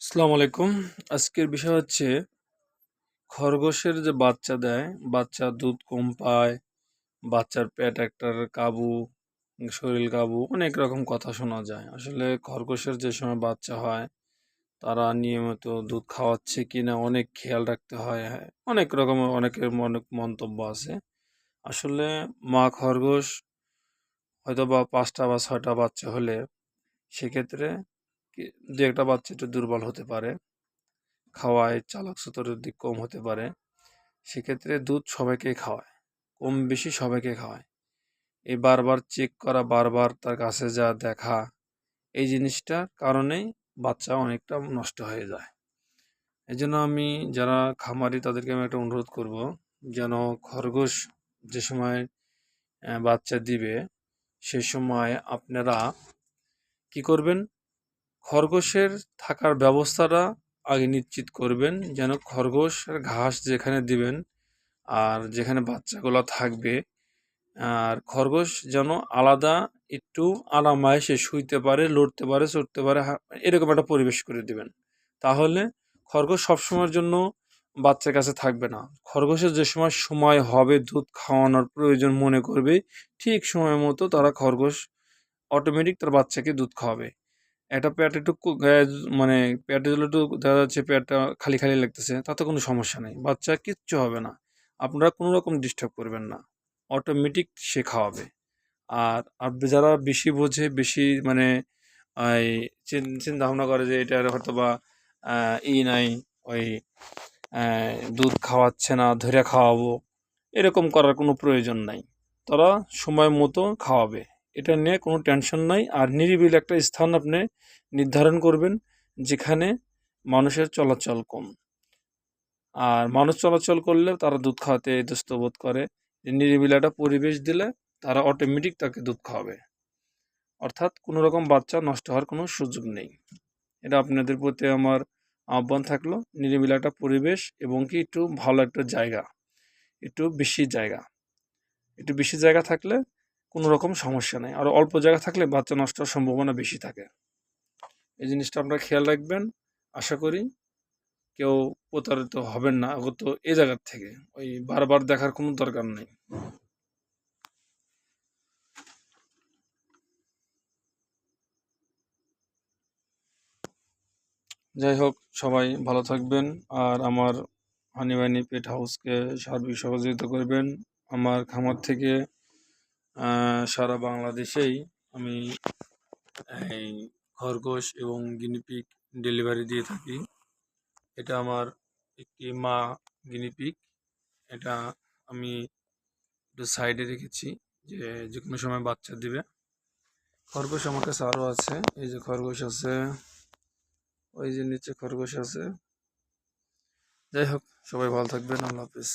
আসসালামু আলাইকুম। আজকের বিষয় হচ্ছে খরগোশের যে বাচ্চা দেয়, বাচ্চা দুধ কম পায়, বাচ্চার পেট একটার কাবু, শরীর কাবু, অনেক রকম কথা শোনা যায়। আসলে খরগোশের যে সময় বাচ্চা হয়, তারা নিয়মিত দুধ খাওয়াচ্ছে কিনা অনেক খেয়াল রাখতে হয়। হ্যাঁ, অনেক রকমের অনেকের অনেক মন্তব্য আছে। আসলে মা খরগোশ হয়তোবা ৫ টা বা ৬ টা বাচ্চা হলে সেক্ষেত্রে কি ২-১ টা বাচ্চা একটু দুর্বল হতে পারে। খাওয়ায় চালাক চতুরের দিক কম হতে পারে। সেক্ষেত্রে দুধ সবাইকেই খাওয়ায়। কম বেশি সবাইকে খাওয়ায়। এই বারবার চেক করা, বারবার তার কাছে যাওয়া, দেখা, এই জিনিসটার কারণেই বাচ্চা অনেকটা নষ্ট হয়ে যায়। এজন্য আমি যারা খামারি তাদেরকে আমি একটা অনুরোধ করব, যেন খরগোশ যে সময় বাচ্চা দিবে, সে সময় আপনারা কি করবেন? খরগোশের থাকার ব্যবস্থাটা আগে নিশ্চিত করবেন, যেন খরগোশের ঘাস যেখানে দিবেন আর যেখানে বাচ্চাগুলো থাকবে, আর খরগোশ যেন আলাদা একটু আরামায়েশে শুইতে পারে, লড়তে পারে, চড়তে পারে, এরকম একটা পরিবেশ করে দিবেন। তাহলে খরগোশ সবসময়ের জন্য বাচ্চার কাছে থাকবে না। খরগোশের যে সময় হবে দুধ খাওয়ানোর প্রয়োজন মনে করবে, ঠিক সময় মতো তারা খরগোশ অটোমেটিক তার বাচ্চাকে দুধ খাওয়াবে। একটা পেট একটু মানে পেটে যদি একটু দেখা যাচ্ছে পেটটা খালি, খালি লাগতেছে, তাতে কোনো সমস্যা নেই। বাচ্চা কিচ্ছু হবে না। আপনারা কোনো রকম ডিস্টার্ব করবেন না। অটোমেটিক সে খাওয়াবে। আর যারা বেশি বোঝে, বেশি মানে এই চিন্তা ভাবনা করে যে এটার হয়তোবা আ নাই, ওই অ্যা দুধ খাওয়াচ্ছে না, ধইরা খাওয়াবো, এরকম করার কোনো প্রয়োজন নাই। তারা সময় মতো খাওয়াবে। এটা নিয়ে কোনো টেনশন নাই। আর নিরিবিলি একটা স্থান আপনি নির্ধারণ করবেন, যেখানে মানুষের চলাচল কম। আর মানুষ চলাচল করলে তারা দুধ খাওয়াতে ইতস্ত বোধ করে। যে নিরিবিলি একটা পরিবেশ দিলে তারা অটোমেটিক তাকে দুধ খাওয়াবে। অর্থাৎ কোনো রকম বাচ্চা নষ্ট হওয়ার কোনো সুযোগ নেই। এটা আপনাদের প্রতি আমার আহ্বান থাকলো। নিরিবিলি একটা পরিবেশ এবং কি একটু ভালো একটা জায়গা, একটু বেশি জায়গা। একটু বেশি জায়গা থাকলে কোনো রকম সমস্যা নেই। আর অল্প জায়গা থাকলে বাচ্চা নষ্ট হওয়ার সম্ভাবনা বেশি থাকে। এই জিনিসটা আপনারা খেয়াল রাখবেন। আশা করি কেউ প্রতারিত হবেন না আগত এ জায়গার থেকে। ওই বারবার দেখার কোনো দরকার নেই। যাই হোক, সবাই ভালো থাকবেন। আর আমার হানি বানি পেট হাউসকে সার্বিক সহযোগিতা করবেন। আমার খামার থেকে সারা বাংলাদেশেই আমি এই খরগোশ এবং গিনিপিগ ডেলিভারি দিয়ে থাকি। এটা আমার একটি মা গিনিপিগ। এটা আমি একটু সাইডে রেখেছি, যে যে কোনো সময় বাচ্চা দিবে। খরগোশ আমার কাছে আরও আছে। এই যে খরগোশ আছে, ওই যে নিচে খরগোশ আছে। যাই হোক, সবাই ভালো থাকবেন। আল্লাহ হাফেজ।